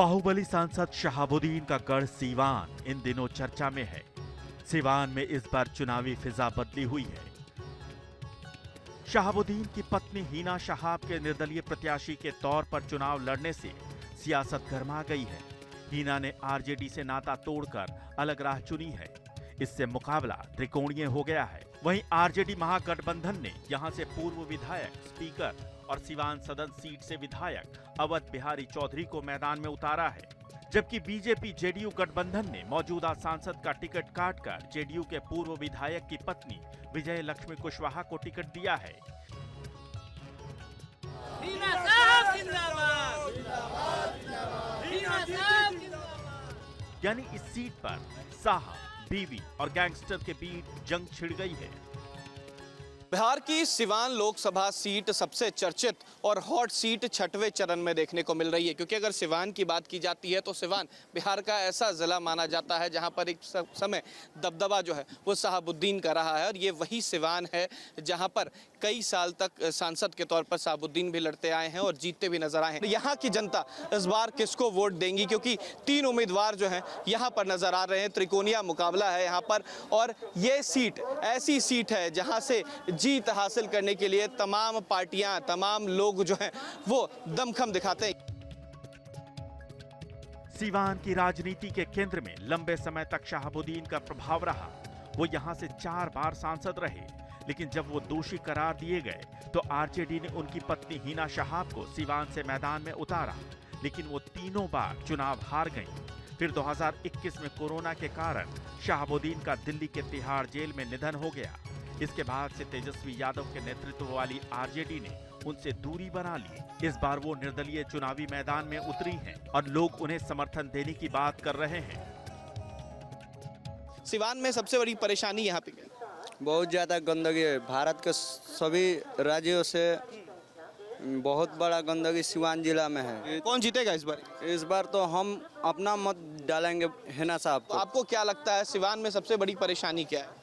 बाहुबली सांसद शहाबुद्दीन का गढ़ सीवान इन दिनों चर्चा में है। सीवान में इस बार चुनावी फिजा बदली हुई है। शहाबुद्दीन की पत्नी हिना शहाब के निर्दलीय प्रत्याशी के तौर पर चुनाव लड़ने से सियासत गर्मा गई है। हिना ने आरजेडी से नाता तोड़कर अलग राह चुनी है। इससे मुकाबला त्रिकोणीय हो गया है। वहीं आरजेडी महागठबंधन ने यहां से पूर्व विधायक, स्पीकर और सीवान सदन सीट से विधायक अवध बिहारी चौधरी को मैदान में उतारा है, जबकि बीजेपी जेडीयू गठबंधन ने मौजूदा सांसद का टिकट काटकर जेडीयू के पूर्व विधायक की पत्नी विजय लक्ष्मी कुशवाहा को टिकट दिया है। यानी इस सीट पर साहब, बीवी और गैंगस्टर के बीच जंग छिड़ गई है। बिहार की सिवान लोकसभा सीट सबसे चर्चित और हॉट सीट छठवें चरण में देखने को मिल रही है, क्योंकि अगर सिवान की बात की जाती है तो सिवान बिहार का ऐसा जिला माना जाता है जहां पर एक समय दबदबा जो है वो शहाबुद्दीन का रहा है। और ये वही सिवान है जहां पर कई साल तक सांसद के तौर पर शहाबुद्दीन भी लड़ते आए हैं और जीतते भी नजर आए हैं। यहाँ की जनता इस बार किसको वोट देंगी, क्योंकि 3 उम्मीदवार जो हैं यहाँ पर नजर आ रहे हैं। त्रिकोणीय मुकाबला है यहाँ पर, और ये सीट ऐसी सीट है जहाँ से जीत हासिल करने के लिए तमाम पार्टियां, तमाम लोग जो हैं वो दमखम दिखाते हैं। सीवान की राजनीति के केंद्र में लंबे समय तक शहाबुद्दीन का प्रभाव रहा। वो यहां से 4 बार सांसद रहे, लेकिन जब वो दोषी करार दिए गए तो आरजेडी ने उनकी पत्नी हिना शहाब को सीवान से मैदान में उतारा, लेकिन वो तीनों बार चुनाव हार गईं। फिर 2021 में कोरोना के कारण शहाबुद्दीन का दिल्ली के तिहाड़ जेल में निधन हो गया। इसके बाद से तेजस्वी यादव के नेतृत्व वाली आरजेडी ने उनसे दूरी बना ली। इस बार वो निर्दलीय चुनावी मैदान में उतरी हैं और लोग उन्हें समर्थन देने की बात कर रहे हैं। सिवान में सबसे बड़ी परेशानी यहाँ पे बहुत ज़्यादा गंदगी है। भारत के सभी राज्यों से बहुत बड़ा गंदगी सिवान जिला में है। कौन जीतेगा इस बार? इस बार तो हम अपना मत डालेंगे हिना साहब को। आपको क्या लगता है सिवान में सबसे बड़ी परेशानी क्या है?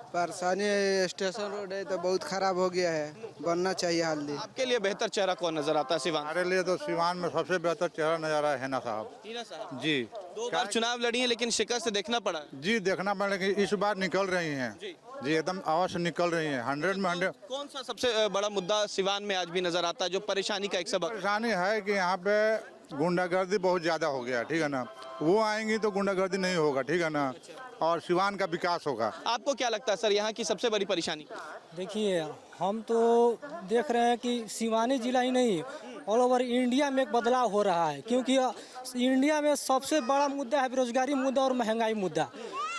परेशानी स्टेशन रोड है तो बहुत खराब हो गया है, बनना चाहिए जल्दी। आपके लिए बेहतर चेहरा कौन नजर आता है सिवान? हमारे लिए तो सिवान में सबसे बेहतर चेहरा नजर आया हिना साहब। हिना साहब जी 2 बार चुनाव लड़ी है, लेकिन शिकस्त देखना पड़ा। जी देखना पड़ा, लेकिन इस बार निकल रही हैं जी एकदम आवाज से निकल रही हैं। 100 में 100। कौन सा सबसे बड़ा मुद्दा सिवान में आज भी नजर आता है जो परेशानी का एक सबक? परेशानी है कि यहाँ पे गुंडागर्दी बहुत ज्यादा हो गया, ठीक है ना। वो आएंगी तो गुंडागर्दी नहीं होगा, ठीक है ना, और सिवान का विकास होगा। आपको क्या लगता है सर यहाँ की सबसे बड़ी परेशानी? देखिए, हम तो देख रहे हैं कि सिवानी जिला ही नहीं, ऑल ओवर इंडिया में एक बदलाव हो रहा है, क्योंकि इंडिया में सबसे बड़ा मुद्दा है बेरोजगारी मुद्दा और महंगाई मुद्दा।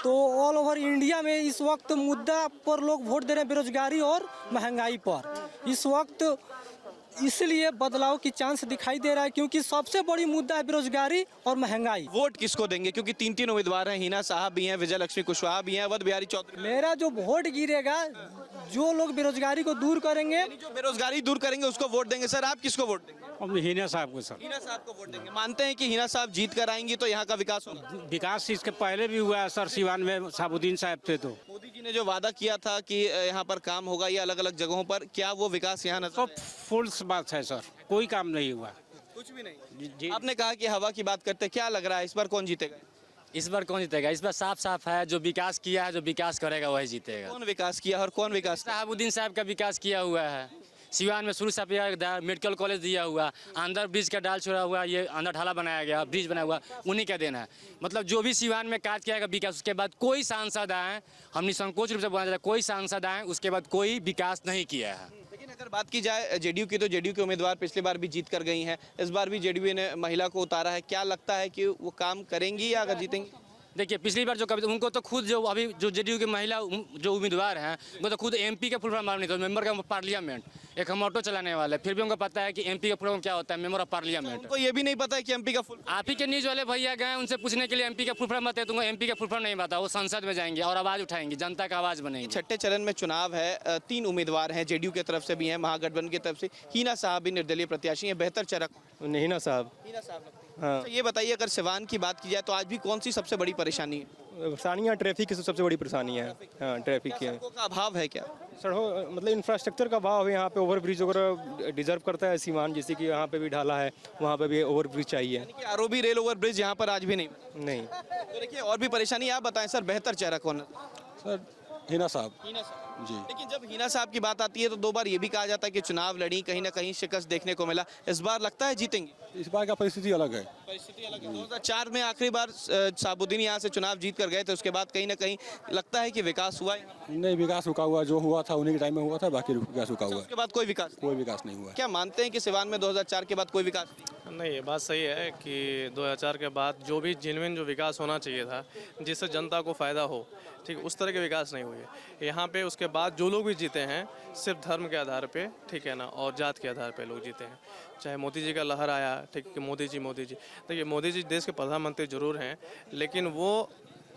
तो ऑल ओवर इंडिया में इस वक्त मुद्दा पर लोग वोट दे रहे हैं, बेरोजगारी और महंगाई पर। इस वक्त इसलिए बदलाव की चांस दिखाई दे रहा है, क्योंकि सबसे बड़ी मुद्दा है बेरोजगारी और महंगाई। वोट किसको देंगे, क्योंकि 3 उम्मीदवार हैं, हिना साहब भी हैं, विजय लक्ष्मी कुशवाहा भी हैं, अवध बिहारी चौधरी। मेरा जो वोट गिरेगा, जो लोग बेरोजगारी को दूर करेंगे, जो बेरोजगारी दूर करेंगे उसको वोट देंगे। सर आप किसको वोट देंगे? हम हिना साहब को। सर हिना साहब को वोट देंगे। मानते हैं कि हिना साहब जीत कर आएंगी तो यहाँ का विकास होगा? विकास इसके पहले भी हुआ है सर, सिवान में शहाबुद्दीन साहब थे तो। मोदी जी ने जो वादा किया था कि यहाँ पर काम होगा या अलग अलग जगहों पर, क्या वो विकास यहाँ नजर सब फुल्स बात है सर, कोई काम नहीं हुआ, कुछ भी नहीं? जी। आपने कहा कि हवा की बात करते, क्या लग रहा है इस बार कौन जीतेगा? इस बार कौन जीतेगा? इस बार साफ साफ है, जो विकास किया है, जो विकास करेगा वही जीतेगा। कौन विकास किया और कौन विकास? शहाबुद्दीन साहब का विकास किया हुआ है। सिवान में शुरू से मेडिकल कॉलेज दिया हुआ, अंदर ब्रिज का डाल छोड़ा हुआ, ये अंदर ढाला बनाया गया, ब्रिज बनाया हुआ, उन्हीं का देना है। मतलब जो भी सिवान में काज किया गया विकास, उसके बाद कोई सांसद आए, हम निसंकोच रूप से बोलना चाहते हैं, कोई सांसद आए उसके बाद कोई विकास नहीं किया है। लेकिन अगर बात की जाए जेडीयू की, तो जेडीयू के उम्मीदवार पिछली बार भी जीत कर गई हैं, इस बार भी जेडीयू ने महिला को उतारा है। क्या लगता है कि वो काम करेंगी या अगर जीतेंगी? देखिए, पिछली बार जो कभी उनको तो खुद जो अभी जो जेडीयू की महिला जो उम्मीदवार हैं, उनको तो खुद एमपी का फुल फॉर्म मालूम नहीं था, मेंबर का पार्लियामेंट। एक हम ऑटो चलाने वाले, फिर भी उनको पता है कि एमपी का फुल फॉर्म क्या होता है, मेंबर ऑफ पार्लियामेंट। उनको ये भी नहीं पता है कि एमपी का फुल? आप ही के न्यूज वाले भैया गए उनसे पूछने के लिए, एमपी का फुल फॉर्म बताए, तुमको एमपी का फुल फॉर्म नहीं पता। वो संसद में जाएंगे और आवाज उठाएंगे, जनता का आवाज बनेंगे। छठे चरण में चुनाव है, 3 उम्मीदवार हैं, जेडीयू की तरफ से भी हैं, महागठबंधन की तरफ से। हिना साहब भी निर्दलीय प्रत्याशी हैं। बेहतर चेहरा? हिना साहब। हिना साहब लगती है। हाँ। अच्छा, ये बताइए अगर सिवान की बात की जाए तो आज भी कौन सी सबसे बड़ी परेशानी है? परेशानियाँ ट्रैफिक की सबसे बड़ी परेशानी है। हाँ, ट्रैफिक की है। सड़कों का अभाव है क्या? सड़कों मतलब इंफ्रास्ट्रक्चर का अभाव है। यहाँ पे ओवर ब्रिज वगैरह डिजर्व करता है सिवान, जैसे कि यहाँ पे भी ढाला है, वहाँ पे भी ओवर ब्रिज चाहिए। यानी कि आरओबी रेल ओवर ब्रिज यहाँ पर आज भी नहीं। नहीं तो देखिए और भी परेशानी, आप बताएं सर, बेहतर चेहरा कौन है? सर हिना साहब हीना साहब जी। लेकिन जब हीना साहब की बात आती है तो 2 बार ये भी कहा जाता है कि चुनाव लड़ी, कहीं ना कहीं शिकस्त देखने को मिला। इस बार लगता है जीतेंगे? इस बार का परिस्थिति अलग है। परिस्थिति अलग है। 2004 में आखिरी बार साबुद्दीन यहाँ से चुनाव जीत कर गए थे, उसके बाद कहीं ना कहीं लगता है कि विकास हुआ है? नहीं, विकास रुका हुआ, जो हुआ था उन्हीं के टाइम में हुआ था, बाकी विकास रुका हुआ है। उसके बाद कोई विकास नहीं। कोई विकास नहीं हुआ है। क्या मानते हैं कि सिवान में 2004 के बाद कोई विकास नहीं? ये बात सही है कि 2004 के बाद जो भी जेन्युइन जो विकास होना चाहिए था, जिससे जनता को फ़ायदा हो, ठीक, उस तरह के विकास नहीं हुए यहाँ पे। उसके बाद जो लोग भी जीते हैं सिर्फ धर्म के आधार पे, ठीक है ना, और जात के आधार पे लोग जीते हैं। चाहे मोदी जी का लहर आया, ठीक, कि मोदी जी देखिए, मोदी जी देश के प्रधानमंत्री जरूर हैं, लेकिन वो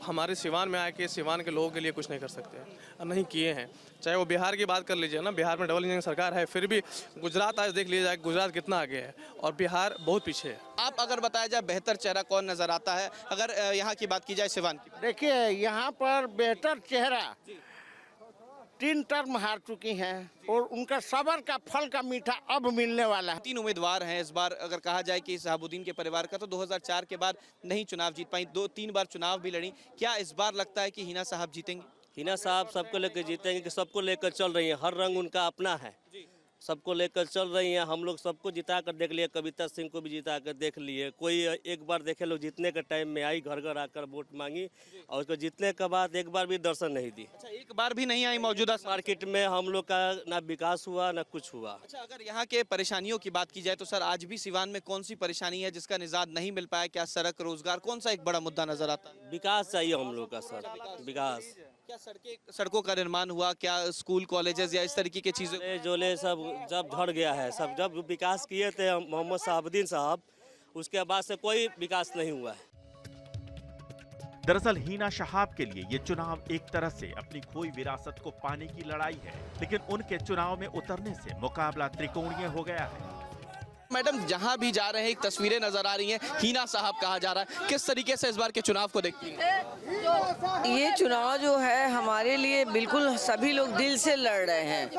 हमारे सिवान में आके सिवान के लोगों के लिए कुछ नहीं कर सकते और नहीं किए हैं। चाहे वो बिहार की बात कर लीजिए ना, बिहार में डबल इंजन सरकार है, फिर भी गुजरात आज देख लीजिए, गुजरात कितना आगे है और बिहार बहुत पीछे है। आप अगर बताया जाए बेहतर चेहरा कौन नजर आता है अगर यहाँ की बात की जाए सिवान की? देखिए यहाँ पर बेहतर चेहरा 3 टर्म हार चुकी हैं और उनका सबर का फल का मीठा अब मिलने वाला है। 3 उम्मीदवार हैं इस बार। अगर कहा जाए कि शहाबुद्दीन के परिवार का, तो 2004 के बाद नहीं चुनाव जीत पाई, 2-3 बार चुनाव भी लड़ी। क्या इस बार लगता है कि हिना साहब जीतेंगे? हिना साहब सबको लेकर जीतेंगे, कि सबको लेकर चल रही है, हर रंग उनका अपना है, सबको लेकर चल रही हैं। हम लोग सबको जिता कर देख लिए, कविता सिंह को भी जिता कर देख लिए। कोई एक बार देखे लोग जीतने के टाइम में आई, घर घर आकर वोट मांगी और उसको जीतने के बाद एक बार भी दर्शन नहीं दी। अच्छा, एक बार भी नहीं आई मौजूदा मार्केट में। हम लोग का ना विकास हुआ ना कुछ हुआ। अच्छा, अगर यहाँ के परेशानियों की बात की जाए तो सर आज भी सिवान में कौन सी परेशानी है जिसका निजात नहीं मिल पाया? क्या सड़क, रोजगार, कौन सा एक बड़ा मुद्दा नजर आता है? विकास चाहिए हम लोग का सर, विकास। क्या सड़कों का निर्माण हुआ? क्या स्कूल, कॉलेजेस या इस तरीके की चीजें? जोले सब जब झड़ गया है, सब जब विकास किए थे मोहम्मद शहाबुद्दीन साहब, उसके बाद से कोई विकास नहीं हुआ है। दरअसल हिना शहाब के लिए ये चुनाव एक तरह से अपनी खोई विरासत को पाने की लड़ाई है, लेकिन उनके चुनाव में उतरने से मुकाबला त्रिकोणीय हो गया है। मैडम, जहां भी जा रहे हैं एक तस्वीरें नजर आ रही हैं, हिना साहब कहा जा रहा है। किस तरीके से इस बार के चुनाव को देखती हैं? ये चुनाव जो है हमारे लिए बिल्कुल सभी लोग दिल से लड़ रहे हैं,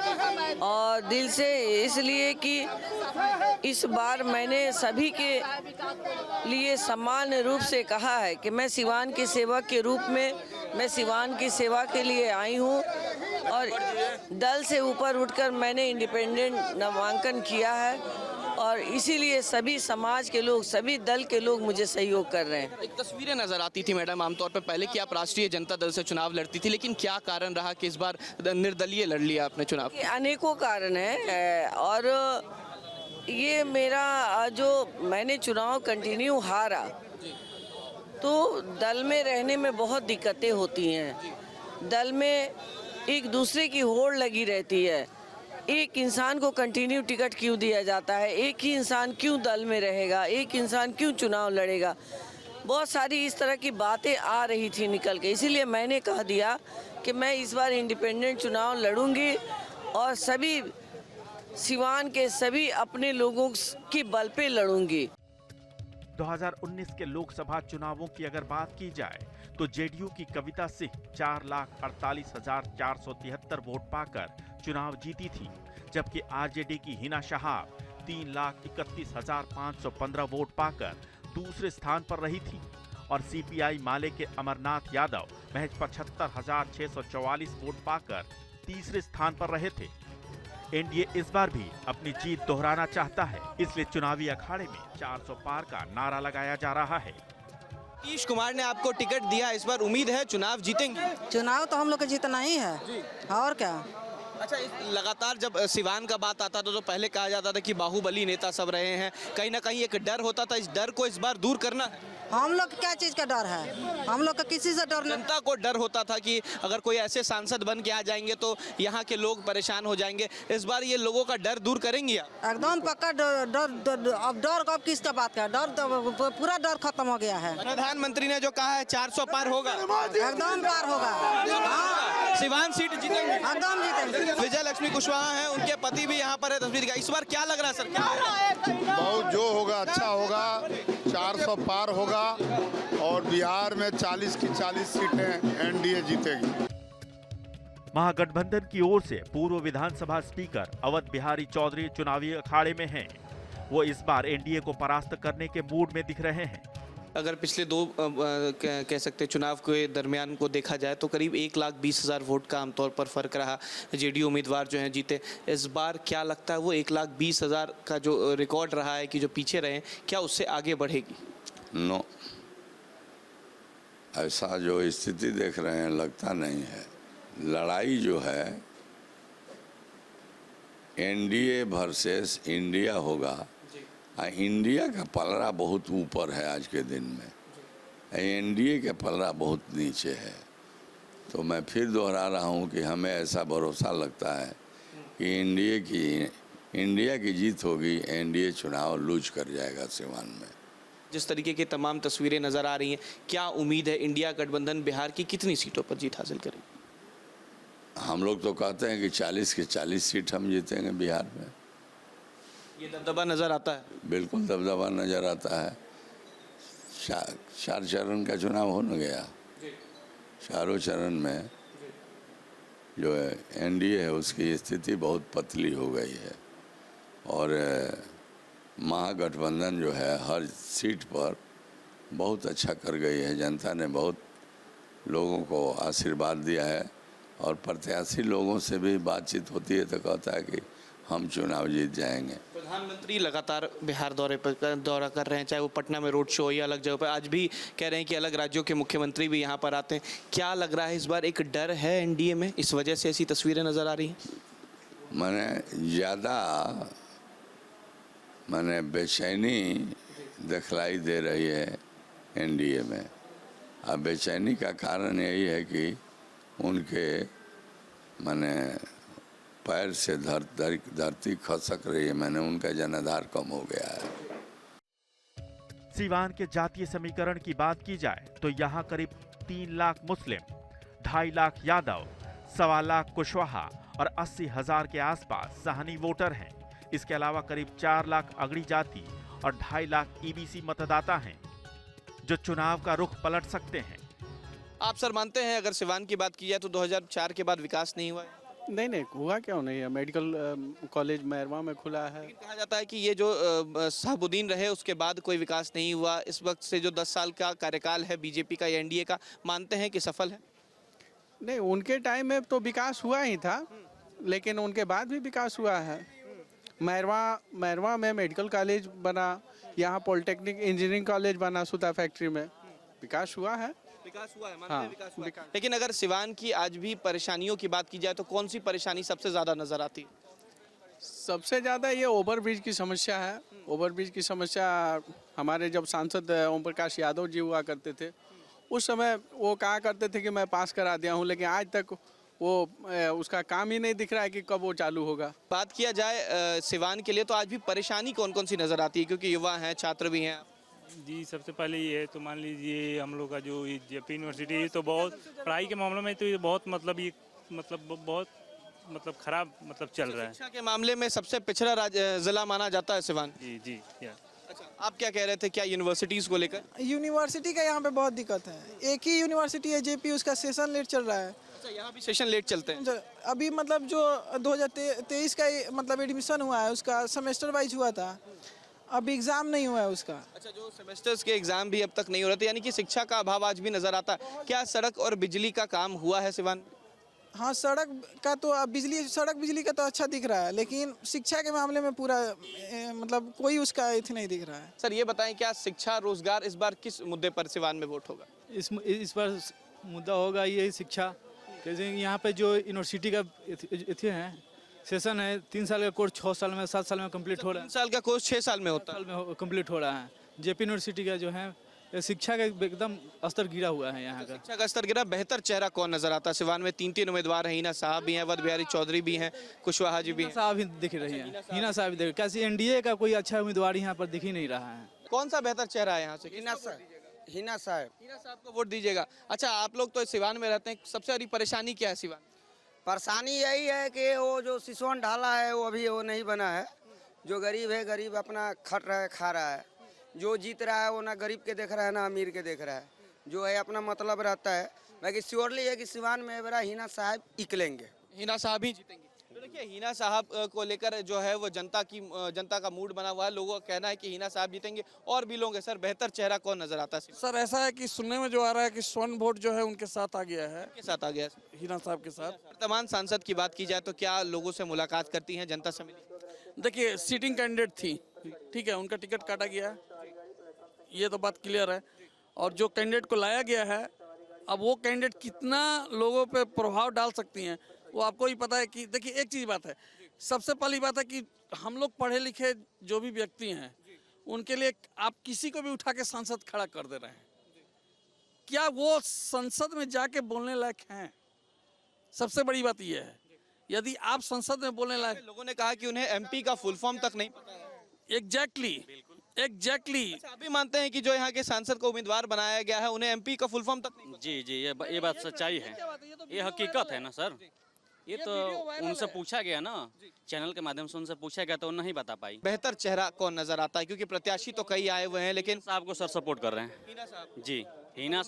और दिल से इसलिए कि इस बार मैंने सभी के लिए समान रूप से कहा है कि मैं सिवान के सेवक के रूप में, मैं सिवान की सेवा के लिए आई हूँ और दल से ऊपर उठकर मैंने इंडिपेंडेंट नामांकन किया है, और इसीलिए सभी समाज के लोग, सभी दल के लोग मुझे सहयोग कर रहे हैं। एक तस्वीरें नजर आती थी मैडम आमतौर पर पहले कि आप राष्ट्रीय जनता दल से चुनाव लड़ती थी, लेकिन क्या कारण रहा कि इस बार निर्दलीय लड़ लिया आपने चुनाव? अनेकों कारण हैं, और ये मेरा जो मैंने चुनाव कंटिन्यू हारा, तो दल में रहने में बहुत दिक्कतें होती हैं। दल में एक दूसरे की होड़ लगी रहती है। एक इंसान को कंटिन्यू टिकट क्यों दिया जाता है? एक ही इंसान क्यों दल में रहेगा? एक इंसान क्यों चुनाव लड़ेगा? बहुत सारी इस तरह की बातें आ रही थी निकल के, इसीलिए मैंने कह दिया कि मैं इस बार इंडिपेंडेंट चुनाव लड़ूंगी और सभी सिवान के सभी अपने लोगों की बल पे लड़ूंगी। 2019 के लोकसभा चुनावों की अगर बात की जाए तो जेडीयू की कविता सिंह 4,48,473 वोट पाकर चुनाव जीती थी, जबकि आरजेडी की हिना शहाब 3,31,515 वोट पाकर दूसरे स्थान पर रही थी, और सीपीआई माले के अमरनाथ यादव महज 75,644 वोट पाकर तीसरे स्थान पर रहे थे। एनडीए इस बार भी अपनी जीत दोहराना चाहता है, इसलिए चुनावी अखाड़े में 400 पार का नारा लगाया जा रहा है। नीतीश कुमार ने आपको टिकट दिया, इस बार उम्मीद है चुनाव जीतेंगे? चुनाव तो हम लोग को जीतना ही है और क्या। अच्छा, लगातार जब सिवान का बात आता था तो पहले कहा जाता था कि बाहुबली नेता सब रहे हैं, कहीं ना कहीं एक डर होता था, इस डर को इस बार दूर करना है। हम लोग क्या चीज का डर है? हम लोग का किसी से डर नहीं। जनता को डर होता था कि अगर कोई ऐसे सांसद बन के आ जाएंगे तो यहाँ के लोग परेशान हो जाएंगे। इस बार ये लोगों का डर दूर करेंगे आप? एकदम पक्का डर। अब डर अब किसका बात का डर? तो पूरा डर खत्म हो गया है। प्रधानमंत्री ने जो कहा है 400 पार होगा, एकदम पार होगा। सिवान सीट जीतेंगे? एकदम जीतेंगे। विजय लक्ष्मी कुशवाहा हैं, उनके पति भी यहाँ पर है, तस्वीर का। इस बार क्या लग रहा है सर, क्या होगा? बहुत जो होगा अच्छा होगा, 400 पार होगा और बिहार में 40 की 40 सीटें एनडीए जीतेगी। महागठबंधन की ओर से पूर्व विधानसभा स्पीकर अवध बिहारी चौधरी चुनावी अखाड़े में हैं। वो इस बार एनडीए को परास्त करने के मूड में दिख रहे हैं। अगर पिछले दो कह सकते चुनाव के दरमियान को देखा जाए तो करीब 1,20,000 वोट का आमतौर पर फर्क रहा, जेडीयू उम्मीदवार जो हैं जीते। इस बार क्या लगता है वो 1,20,000 का जो रिकॉर्ड रहा है कि जो पीछे रहे, क्या उससे आगे बढ़ेगी? नो, ऐसा जो स्थिति देख रहे हैं लगता नहीं है। लड़ाई जो है एनडीए वर्सेस इंडिया होगा। इंडिया का पलड़ा बहुत ऊपर है आज के दिन में, एनडीए का पलड़ा बहुत नीचे है। तो मैं फिर दोहरा रहा हूँ कि हमें ऐसा भरोसा लगता है कि इंडिया की जीत होगी, एनडीए चुनाव लूज कर जाएगा सिवान में। जिस तरीके की तमाम तस्वीरें नज़र आ रही हैं, क्या उम्मीद है इंडिया गठबंधन बिहार की कितनी सीटों पर जीत हासिल करेगी? हम लोग तो कहते हैं कि 40 की 40 सीट हम जीतेंगे बिहार में। ये दबदबा नज़र आता है? बिल्कुल दबदबा नज़र आता है। 4 चरण का चुनाव हो न गया, चारों चरण में जो है एनडीए है उसकी स्थिति बहुत पतली हो गई है और महागठबंधन जो है हर सीट पर बहुत अच्छा कर गई है। जनता ने बहुत लोगों को आशीर्वाद दिया है और प्रत्याशी लोगों से भी बातचीत होती है तो कहता है कि हम चुनाव जीत जाएंगे। प्रधानमंत्री लगातार बिहार दौरा कर रहे हैं, चाहे वो पटना में रोड शो या अलग जगह पर। आज भी कह रहे हैं कि अलग राज्यों के मुख्यमंत्री भी यहाँ पर आते हैं। क्या लग रहा है इस बार एक डर है एनडीए में, इस वजह से ऐसी तस्वीरें नज़र आ रही हैं? मैंने बेचैनी दिखलाई दे रही है एनडीए में। अब बेचैनी का कारण यही है कि उनके पैर से धरती खसक रही है, उनका जनाधार कम हो गया है। सीवान के जातीय समीकरण की बात की जाए तो यहाँ करीब 3 लाख मुस्लिम, 2.5 लाख यादव, 1.25 लाख कुशवाहा और 80,000 के आसपास साहनी वोटर हैं। इसके अलावा करीब 4 लाख अगड़ी जाति और 2.5 लाख ईबीसी मतदाता हैं जो चुनाव का रुख पलट सकते हैं। आप सर मानते हैं अगर सिवान की बात की जाए तो 2004 के बाद विकास नहीं हुआ है? नहीं, हुआ क्यों नहीं है। मेडिकल कॉलेज मैरवा में खुला है। कहा जाता है कि ये जो शहाबुद्दीन रहे उसके बाद कोई विकास नहीं हुआ। इस वक्त से जो 10 साल का कार्यकाल है बीजेपी का या एनडीए का, मानते हैं कि सफल है? नहीं, उनके टाइम में तो विकास हुआ ही था, लेकिन उनके बाद भी विकास हुआ है। मैरवा में मेडिकल कॉलेज बना, यहाँ पॉलिटेक्निक इंजीनियरिंग कॉलेज बना, सूता फैक्ट्री में विकास हुआ है। विकास हुआ है, मानते हैं विकास हुआ है। लेकिन अगर सिवान की आज भी परेशानियों की बात की जाए तो कौन सी परेशानी सबसे ज़्यादा नज़र आती है? सबसे ज़्यादा ये ओवरब्रिज की समस्या है। ओवरब्रिज की समस्या हमारे जब सांसद ओम प्रकाश यादव जी हुआ करते थे उस समय वो कहा करते थे कि मैं पास करा दिया हूँ, लेकिन आज तक वो उसका काम ही नहीं दिख रहा है कि कब वो चालू होगा। बात किया जाए सिवान के लिए तो आज भी परेशानी कौन कौन सी नज़र आती है, क्योंकि युवा हैं, छात्र भी हैं? जी, सबसे पहले ये है तो मान लीजिए हम लोग का जो जेपी यूनिवर्सिटी है तो बहुत पढ़ाई के मामले में तो ये बहुत बहुत खराब चल रहा है। शिक्षा के मामले में सबसे पिछड़ा जिला माना जाता है सिवान। जी। अच्छा, आप क्या कह रहे थे, क्या यूनिवर्सिटीज़ को लेकर? यूनिवर्सिटी का यहाँ पे बहुत दिक्कत है। एक ही यूनिवर्सिटी है जेपी, उसका सेशन लेट चल रहा है। अच्छा, यहाँ भी सेशन लेट चलते हैं? अभी जो 2023 का एडमिशन हुआ है उसका सेमेस्टर वाइज हुआ था, अभी एग्जाम नहीं हुआ है उसका। अच्छा, जो सेमेस्टर्स के एग्जाम भी अब तक नहीं हो रहे थे, यानी कि शिक्षा का अभाव आज भी नजर आता है। क्या सड़क और बिजली का काम हुआ है सिवान? हाँ, सड़क का तो बिजली का तो अच्छा दिख रहा है, लेकिन शिक्षा के मामले में पूरा कोई उसका नहीं दिख रहा है। सर ये बताएं, क्या शिक्षा रोजगार इस बार किस मुद्दे पर सिवान में वोट होगा? इस बार मुद्दा होगा ये शिक्षा। जैसे यहाँ पे जो यूनिवर्सिटी का है सेशन है, 3 साल का कोर्स 6 साल में 7 साल में कंप्लीट हो रहा है। 3 साल का कोर्स 6 साल में होता है, कंप्लीट हो रहा है। जेपी यूनिवर्सिटी का जो है शिक्षा का एकदम स्तर गिरा हुआ है। यहाँ का शिक्षा का स्तर गिरा। बेहतर चेहरा कौन नजर आता है सिवान में? 3 उम्मीदवार हैं, हिना साहब भी हैं, अवध बिहारी चौधरी भी हैं, कुशवाहा जी भी हैं। साहब ही दिख रही हैं, हिना साहब दिख। कैसे एनडीए का कोई अच्छा उम्मीदवार यहाँ पर दिख ही नहीं रहा है। कौन सा बेहतर चेहरा है यहाँ से? हिना साहब। हिना साहब को वोट दीजिएगा। अच्छा, आप लोग तो सिवान में रहते हैं, सबसे बड़ी परेशानी क्या है सिवान? परेशानी यही है कि वो जो सिसोन ढाला है वो अभी वो नहीं बना है। जो गरीब है, गरीब अपना खट रहा है, खा रहा है। जो जीत रहा है वो ना गरीब के देख रहा है ना अमीर के देख रहा है, जो है अपना मतलब रहता है। बाकी श्योरली है कि सिवान में बड़ा हिना साहब निकलेंगे, हिना साहब ही जीतेंगे। तो देखिए, हिना साहब को लेकर जो है वो जनता का मूड बना हुआ है। लोगों का कहना है कि हिना साहब जीतेंगे। और भी लोग हैं। सर, बेहतर चेहरा कौन नजर आता है? सर ऐसा है कि सुनने में जो आ रहा है कि स्वर्ण वोट जो है उनके साथ आ गया है। के साथ आ गया, हिना साहब के साथ। वर्तमान सांसद की बात की जाए तो क्या लोगों से मुलाकात करती हैं, जनता से मिली? देखिए, सीटिंग कैंडिडेट थी, ठीक है, उनका टिकट काटा गया है, ये तो बात क्लियर है। और जो कैंडिडेट को लाया गया है, अब वो कैंडिडेट कितना लोगों पे प्रभाव डाल सकती हैं वो आपको ही पता है। कि देखिए, एक चीज़ बात है, सबसे पहली बात है कि हम लोग पढ़े लिखे जो भी व्यक्ति हैं उनके लिए आप किसी को भी उठा के सांसद खड़ा कर दे रहे हैं, क्या वो संसद में जाके बोलने लायक हैं? सबसे बड़ी बात यह है, यदि आप संसद में बोलने लायक। लोगों ने कहा कि उन्हें एमपी का फुल फॉर्म तक नहीं पता है। एग्जैक्टली। अच्छा, आप भी मानते हैं कि जो यहाँ के सांसद को उम्मीदवार बनाया गया है उन्हें एमपी का फुल फॉर्म तक नहीं? जी जी, ये बात सच्चाई है, ये हकीकत है ना सर। ये तो उनसे पूछा गया ना, चैनल के माध्यम से उनसे पूछा गया तो वो नहीं बता पाई। बेहतर चेहरा कौन नजर आता है, क्योंकि प्रत्याशी तो कई आए हुए हैं, लेकिन साहब को सर सपोर्ट कर रहे हैं। हिना साहब जी, हिना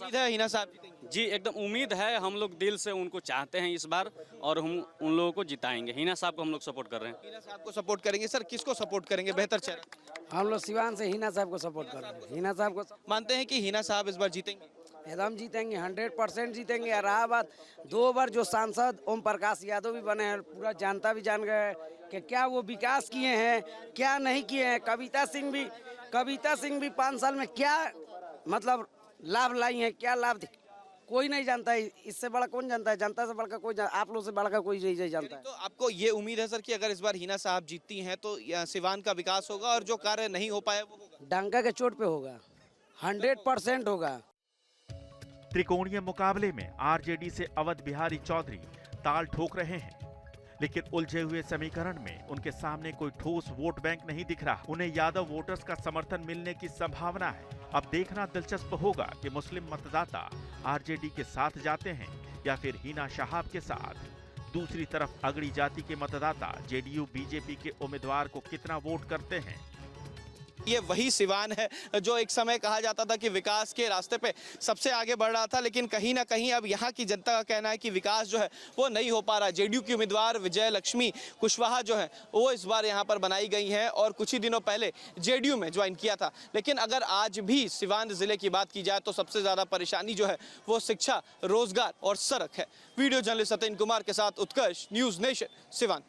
साहब जीतेंगे? जी, एकदम उम्मीद है। हम लोग दिल से उनको चाहते हैं इस बार, और हम उन लोगों को जिताएंगे। हिना साहब को हम लोग सपोर्ट कर रहे हैं। हिना साहब को सपोर्ट करेंगे। सर, किसको सपोर्ट करेंगे? बेहतर चेहरा हम लोग सिवान से हिना साहब को सपोर्ट कर रहे हैं। हिना साहब को मानते हैं कि हिना साहब इस बार जीतेंगे? एकदम जीतेंगे, 100% जीतेंगे। और रहा बात 2 बार जो सांसद ओम प्रकाश यादव भी बने हैं, पूरा जनता भी जान गए कि क्या वो विकास किए हैं, क्या नहीं किए हैं। कविता सिंह भी 5 साल में क्या मतलब लाभ लाई हैं, क्या लाभ कोई नहीं जानता है। इससे बड़ा कौन जानता है? जनता से बढ़कर कोई, आप लोग से बढ़कर कोई नहीं जानता है। तो आपको ये उम्मीद है सर कि अगर इस बार हिना साहब जीतती हैं तो सिवान का विकास होगा, और जो कार्य नहीं हो पाया वो डंका के चोट पे होगा, 100% होगा। त्रिकोणीय मुकाबले में आरजेडी से अवध बिहारी चौधरी ताल ठोक रहे हैं, लेकिन उलझे हुए समीकरण में उनके सामने कोई ठोस वोट बैंक नहीं दिख रहा। उन्हें यादव वोटर्स का समर्थन मिलने की संभावना है। अब देखना दिलचस्प होगा कि मुस्लिम मतदाता आरजेडी के साथ जाते हैं या फिर हिना साहब के साथ। दूसरी तरफ अगड़ी जाति के मतदाता जेडीयू बीजेपी के उम्मीदवार को कितना वोट करते हैं। ये वही सिवान है जो एक समय कहा जाता था कि विकास के रास्ते पे सबसे आगे बढ़ रहा था, लेकिन कहीं ना कहीं अब यहाँ की जनता का कहना है कि विकास जो है वो नहीं हो पा रहा। जेडीयू की उम्मीदवार विजय लक्ष्मी कुशवाहा जो है वो इस बार यहाँ पर बनाई गई हैं और कुछ ही दिनों पहले जेडीयू में ज्वाइन किया था। लेकिन अगर आज भी सिवान जिले की बात की जाए तो सबसे ज़्यादा परेशानी जो है वो शिक्षा, रोजगार और सड़क है। वीडियो जर्नलिस्ट सत्येंद्र कुमार के साथ उत्कर्ष, न्यूज़ नेशन, सिवान।